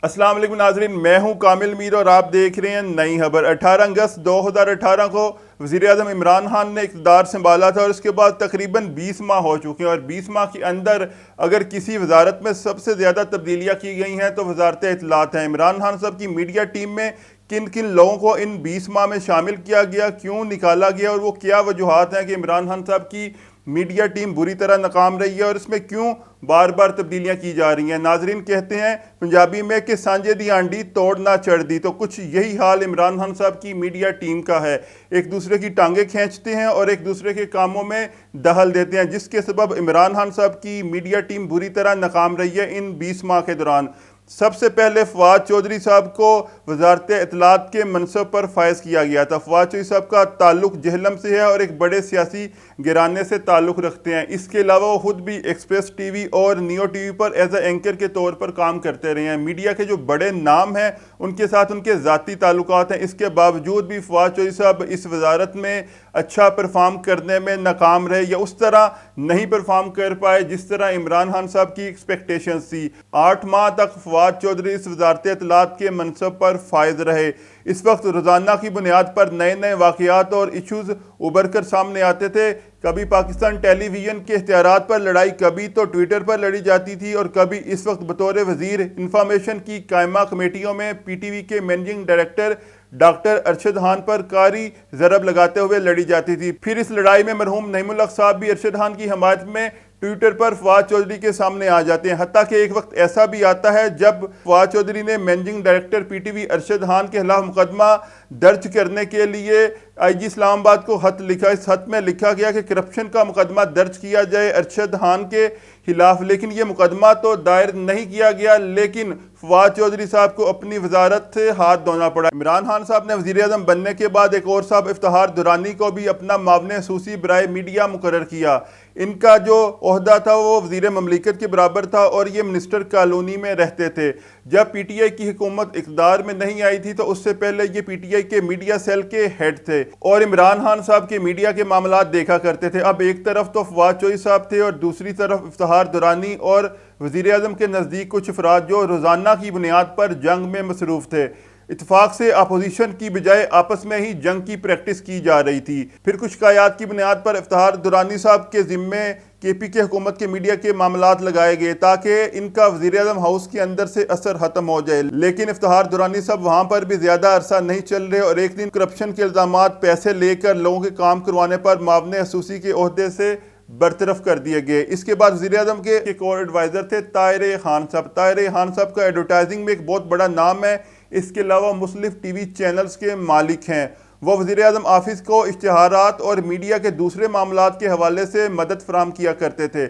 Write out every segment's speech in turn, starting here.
अस्सलाम वालेकुम नाजरीन, मैं हूं कामिल मीर और आप देख रहे हैं नई खबर। 18 अगस्त 2018 को वज़ीर-ए-आज़म इमरान खान ने इक़्तिदार संभाला था और उसके बाद तकरीबन 20 माह हो चुके हैं। और 20 माह के अंदर अगर किसी वजारत में सबसे ज़्यादा तब्दीलियाँ की गई हैं तो वजारत इत्तलात है। इमरान खान साहब की मीडिया टीम में किन किन लोगों को इन 20 माह में शामिल किया गया, क्यों निकाला गया और वो क्या वजूहात हैं कि इमरान खान साहब की मीडिया टीम बुरी तरह नाकाम रही है और इसमें क्यों बार बार तब्दीलियां की जा रही हैं। नाजरीन, कहते हैं पंजाबी में कि सांझे दी आंडी तोड़ ना चढ़ दी, तो कुछ यही हाल इमरान खान साहब की मीडिया टीम का है। एक दूसरे की टांगे खींचते हैं और एक दूसरे के कामों में दखल देते हैं, जिसके सबब इमरान खान साहब की मीडिया टीम बुरी तरह नाकाम रही है इन 20 माह के दौरान। सबसे पहले फवाद चौधरी साहब को वजारत इत्तलात के मनसब पर फायज किया गया था। फवाद चौधरी साहब का ताल्लुक जहलम से है और एक बड़े सियासी घराने से ताल्लुक रखते हैं। इसके अलावा वो खुद भी एक्सप्रेस टीवी और नियो टीवी पर एज ए एंकर के तौर पर काम करते रहे हैं। मीडिया के जो बड़े नाम हैं उनके साथ उनके ज़ाती ताल्लुकात हैं। इसके बावजूद भी फवाद चौधरी साहब इस वजारत में अच्छा परफॉर्म करने में नाकाम रहे या उस तरह नहीं परफॉर्म कर पाए जिस तरह इमरान खान साहब की एक्सपेक्टेशंस थी। 8 माह तक फवाद चौधरी इस वजारत इत्तलात के मनसब पर फायज रहे। इस वक्त रोज़ाना की बुनियाद पर नए नए वाक़यात और इशूज़ उभर कर सामने आते थे। कभी पाकिस्तान टेलीविज़न के इख्तियारात पर लड़ाई, कभी तो ट्विटर पर लड़ी जाती थी और कभी इस वक्त बतौर वज़ीर इंफॉर्मेशन की कायमा कमेटियों में पीटीवी के managing director doctor Arshad Khan पर कारी ज़रब लगाते हुए लड़ी जाती थी। फिर इस लड़ाई में मरहूम नईमुल हक साहब भी अरशद खान की हमायत में ट्विटर पर फवाद चौधरी के सामने आ जाते हैं। हत्ता कि एक वक्त ऐसा भी आता है जब फवाद चौधरी ने managing director PTV Arshad Khan के खिलाफ मुकदमा दर्ज करने के लिए आईजी इस्लामाबाद को खत लिखा। इस खत में लिखा गया कि करप्शन का मुकदमा दर्ज किया जाए अरशद खान के खिलाफ, लेकिन ये मुकदमा तो दायर नहीं किया गया। लेकिन फवाद चौधरी साहब को अपनी वजारत से हाथ धोना पड़ा। इमरान खान साहब ने वज़ीर-ए-आज़म बनने के बाद एक और साहब इफ्तिखार दुरानी को भी अपना मामले खसूसी बराए मीडिया मुकर्रर किया। इनका जो ओहदा था वो वज़ीर ममलिकत के बराबर था और ये मिनिस्टर कॉलोनी में रहते थे। जब पीटीआई की हुकूमत इक़्तिदार में नहीं आई थी तो उससे पहले ये पीटीआई के मीडिया सेल के हेड थे और इमरान खान साहब के मीडिया के मामलात देखा करते थे। अब एक तरफ तो फवाद चौधरी साहब थे और दूसरी तरफ इफ्तिखार दुरानी और वज़ीर-ए-आज़म के नज़दीक कुछ अफराद जो रोज़ाना की बुनियाद पर जंग में मसरूफ़ थे। इत्तेफाक से अपोजिशन की बजाय आपस में ही जंग की प्रैक्टिस की जा रही थी। फिर कुछ शिकायत की बुनियाद पर इफ्तिखार दुरानी साहब के ज़िम्मे केपीके हुकूमत के मीडिया के मामलात लगाए गए ताकि इनका वज़ीर-ए-आज़म हाउस के अंदर से असर ख़त्म हो जाए। लेकिन इफ्तिखार दुरानी साहब वहाँ पर भी ज़्यादा अरसा नहीं चल रहे और एक दिन करप्शन के इल्ज़ामात पैसे लेकर लोगों के काम करवाने पर मावने खसूसी के ओहदे से बरतरफ कर दिए गए। इसके बाद वज़ीर-ए-आज़म के एक और एडवाइज़र थे ताहिर खान साहब। ताहिर खान साहब का एडवर्टाइजिंग में एक बहुत बड़ा नाम है। इसके अलावा मुख्तलिफ टीवी चैनल्स के मालिक हैं। वो वज़ीर-ए-आज़म ऑफिस को इश्तिहारात और मीडिया के दूसरे मामलात के हवाले से मदद फराहम किया करते थे।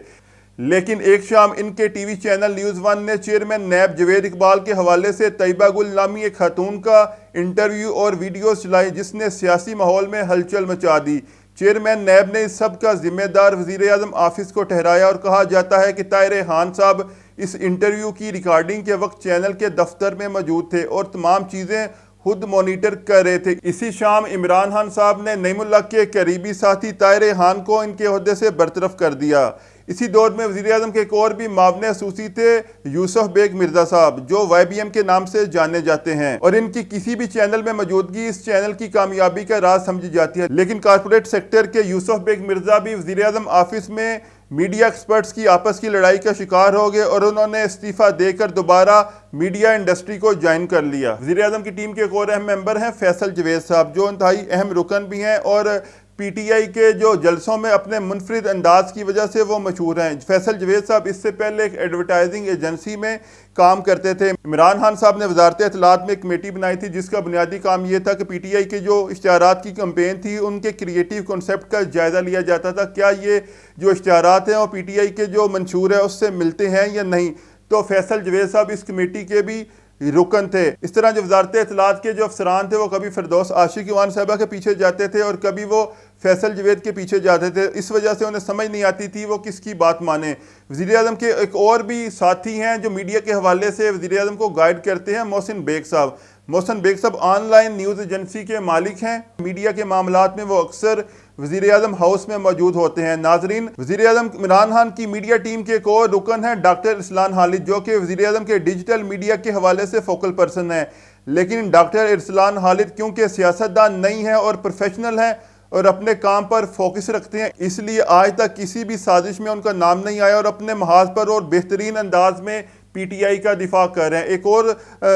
लेकिन एक शाम इनके टीवी चैनल न्यूज़ वन ने चेयरमैन नैब जवेद इकबाल के हवाले से तैयबा गुल नामी एक खातून का इंटरव्यू और वीडियो चलाई जिसने सियासी माहौल में हलचल मचा दी। चेयरमैन नैब ने इस सब का जिम्मेदार वज़ीर-ए-आज़म ऑफिस को ठहराया और कहा जाता है कि ताहिर खान साहब इस इंटरव्यू की रिकॉर्डिंग के वक्त चैनल के दफ्तर में मौजूद थे और तमाम चीज़ें खुद मॉनिटर कर रहे थे। इसी शाम इमरान खान साहब ने नईमुल हक के करीबी साथी ताहिर खान को इनके ओहदे से बरतरफ कर दिया। इसी दौर में वज़ीर-ए-आज़म के एक और भी मावने खसूसी थे यूसुफ बेग मिर्ज़ा साहब, जो YBM के नाम से जाने जाते हैं और इनकी किसी भी चैनल में मौजूदगी इस चैनल की कामयाबी का राज समझी जाती है। लेकिन कॉर्पोरेट सेक्टर के यूसुफ बेग मिर्ज़ा भी वज़ीर-ए-आज़म ऑफिस में मीडिया एक्सपर्ट्स की आपस की लड़ाई का शिकार हो गए और उन्होंने इस्तीफ़ा देकर दोबारा मीडिया इंडस्ट्री को ज्वाइन कर लिया। वज़ीर-ए-आज़म की टीम के एक और अहम मेंबर हैं फैसल जवेद साहब, जो इंतहाई अहम रुकन भी हैं और पीटीआई के जो जलसों में अपने मुनफरिद अंदाज की वजह से वो मशहूर हैं। फैसल जवेद साहब इससे पहले एक एडवर्टाइजिंग एजेंसी में काम करते थे। इमरान खान साहब ने वजारत इत्तलात में एक कमेटी बनाई थी जिसका बुनियादी काम ये था कि पीटीआई के जो इश्तिहारात की कैंपेन थी उनके क्रिएटिव कॉन्सेप्ट का जायज़ा लिया जाता था। क्या ये जो इश्तिहारात हैं और पीटीआई के जो मंशूर है उससे मिलते हैं या नहीं। तो फैसल जवेद साहब इस कमेटी के भी रुकन थे। इस तरह जो वजारत इत्तलात के जो अफसरान थे वो कभी फिरदौस आशिक ईवान साहबा के पीछे जाते थे और कभी वो फैसल जवेद के पीछे जाते थे। इस वजह से उन्हें समझ नहीं आती थी वो किसकी बात माने। वज़ीर-ए-आज़म के एक और भी साथी हैं जो मीडिया के हवाले से वज़ीर-ए-आज़म को गाइड करते हैं, मोहसिन बेग साहब। मोहसिन बेग साहब ऑनलाइन न्यूज़ एजेंसी के मालिक हैं। मीडिया के मामलात में वो अक्सर वज़ीर आज़म हाउस में मौजूद होते हैं। नाजरीन, वज़ीर आज़म इमरान खान की मीडिया टीम के एक और रुकन हैं डॉक्टर इरसलान खालिद, जो कि वज़ीर आज़म के डिजिटल मीडिया के हवाले से फोकल पर्सन है। लेकिन डॉक्टर इरसलान खालिद क्योंकि सियासतदान नहीं है और प्रोफेशनल हैं और अपने काम पर फोकस रखते हैं, इसलिए आज तक किसी भी साजिश में उनका नाम नहीं आया और अपने महाज पर और बेहतरीन अंदाज में पीटीआई का दिफा कर रहे हैं। एक और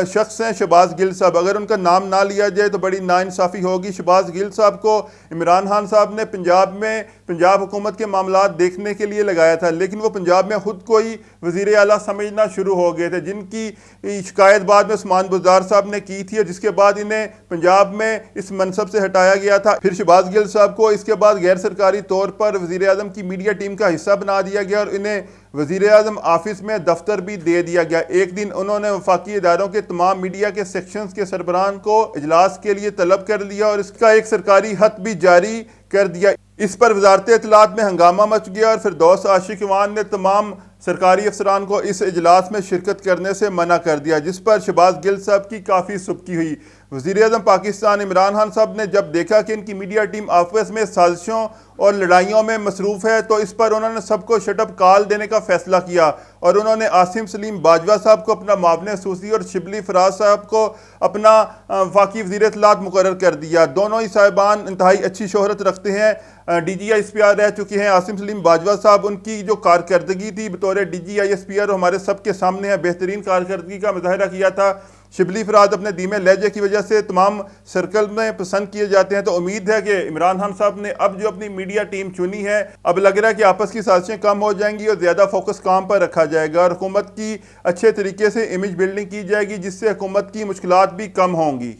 शख्स हैं शहबाज गिल साहब, अगर उनका नाम ना लिया जाए तो बड़ी नाइंसाफ़ी होगी। शहबाज गिल साहब को इमरान खान साहब ने पंजाब हुकूमत के मामलात देखने के लिए लगाया था, लेकिन वो पंजाब में ख़ुद को ही वज़ीर आला समझना शुरू हो गए थे, जिनकी शिकायत बाद में उस्मान बुज़दार साहब ने की थी, जिसके बाद इन्हें पंजाब में इस मनसब से हटाया गया था। फिर शहबाज गिल साहब को इसके बाद गैर सरकारी तौर पर वज़ीर आज़म की मीडिया टीम का हिस्सा बना दिया गया और इन्हें वज़ीर आज़म ऑफिस में दफ्तर भी दे दिया गया। एक दिन उन्होंने वफाकी इदारों के तमाम मीडिया के सेक्शंस के सरबराहान को इजलास के लिए तलब कर लिया और इसका एक सरकारी खत भी जारी कर दिया। इस पर वजारत इत्तलात में हंगामा मच गया और फिरदौस आशिक इवान ने तमाम सरकारी अफसरान को इस इजलास में शिरकत करने से मना कर दिया, जिस पर शहबाज गिल साहब की काफ़ी सुबकी हुई। वज़ीर आज़म पाकिस्तान इमरान खान साहब ने जब देखा कि इनकी मीडिया टीम आपस में साजिशों और लड़ाइयों में मसरूफ़ है, तो इस पर उन्होंने सबको शटअप कॉल देने का फ़ैसला किया और उन्होंने आसिम सलीम बाजवा साहब को अपना मुआविन खसूसी और शिबली फराज साहब को अपना वफाकी वज़ीर इत्तलात मुकर्रर कर दिया। दोनों ही साहिबान इंतहाई अच्छी शोहरत रखते हैं, DGISPR रह चुके हैं। आसिम सलीम बाजवा साहब, उनकी जो कारकर्दगी थी बतौर DGISPR हमारे सबके सामने है, बेहतरीन कारकर्दगी का मुजाहरा किया था। शिबली फराज अपने धीमे लहजे की वजह से तमाम सर्कल में पसंद किए जाते हैं। तो उम्मीद है कि इमरान खान साहब ने अब जो अपनी मीडिया टीम चुनी है, अब लग रहा है कि आपस की साजिशें कम हो जाएंगी और ज़्यादा फोकस काम पर रखा जाएगा और हुकूमत की अच्छे तरीके से इमेज बिल्डिंग की जाएगी, जिससे हुकूमत की मुश्किलात भी कम होंगी।